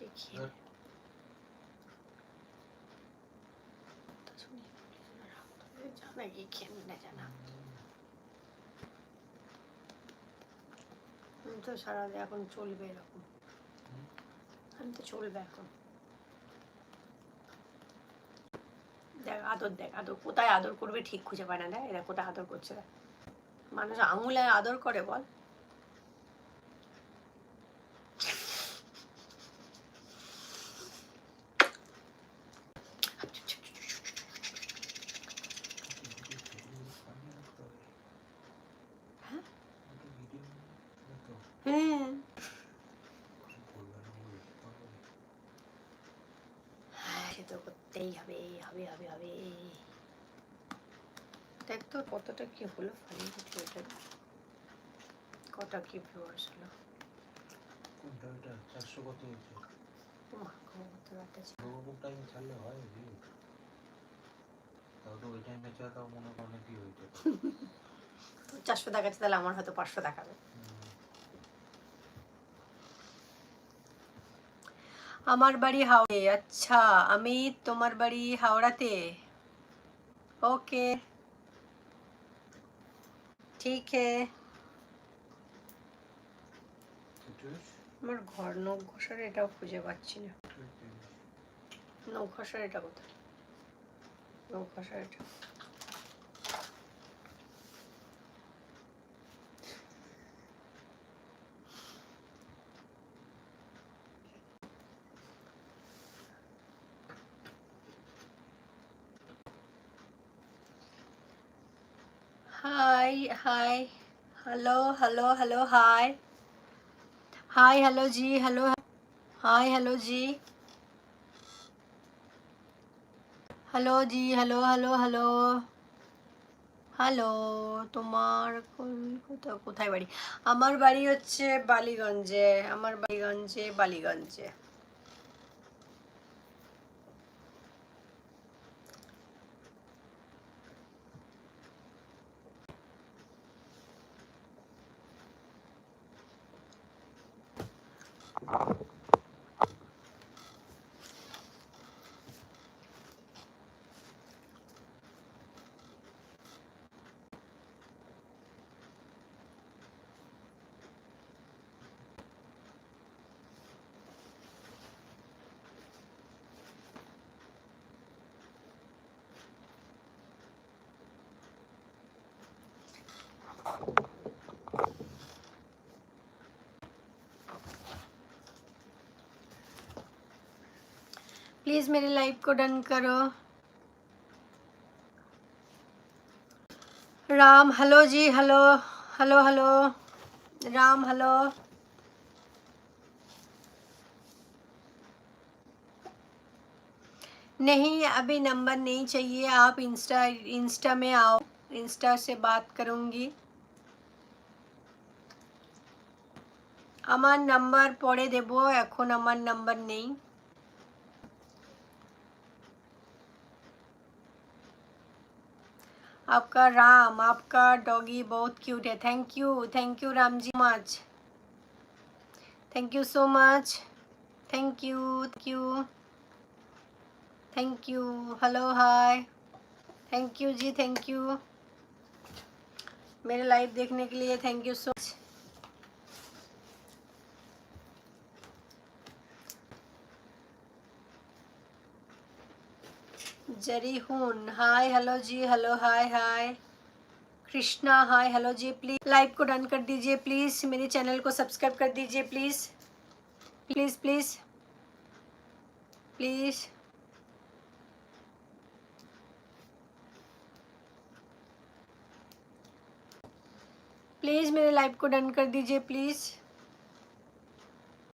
देखिए जाना ये खेलने जाना আমি তো সারা এখন চলবে এরকম আমি তো চলবে এখন দেখ আদর কোথায় আদর করবে ঠিক খুঁজে পায় না দেখ এরা কোথায় আদর করছে দেখ মানুষ আঙুলে আদর করে বল হ্যাঁ সে তো করতেই হবে হবে হবে হবে দেখ তো কতটা কি হলো ফানি ভিডিওটা কটা কি ভিউয়ার্স হলো কোনটা এটা 400 কত হয়েছে মা কত রাতে বহু টাইম ছাড়লে হয় ভিউ তাও তো ওই টাইমে চা তাও মনে হয় অনেক ভিউ হইতো 400 দেখাচ্ছে তাহলে আমার হয়তো 500 দেখাবে আমার বাড়ি হাওড়ে আচ্ছা আমি তোমার বাড়ি হাওড়াতে ওকে ঠিক है আমার ঘর নখ ঘষার এটাও খুঁজে পাচ্ছি না নখ ঘষার এটা কোথায় নখ ঘষার এটা hi hello hello hello hi hi hello जी हेलो हाय हेलो जी हेलो जी हेलो हेलो हेलो হ্যালো তোমার কোথায় বাড়ি আমার বাড়ি হচ্ছে বালিগঞ্জে আমার বালিগঞ্জে प्लीज मेरी लाइव को डन करो राम हेलो जी hello hello hello Ram hello नहीं अभी नंबर नहीं चाहिए आप इंस्टा में आओ इंस्टा से बात करूँगी আমার নাম্বার পরে দেব এখন আমার নাম্বার নেই आपका राम आपका डॉगी बहुत क्यूट है thank you Ram ji much thank you so much thank you hello hi thank you जी थैंक यू मेरे लाइव देखने के लिए थैंक यू सो मच जरीहून हाय हेलो जी hello hi hi Krishna hi hello जी प्लीज लाइव को डन कर दीजिए प्लीज मेरे चैनल को सब्सक्राइब कर दीजिए please please please please please मेरे लाइव को डन कर दीजिए प्लीज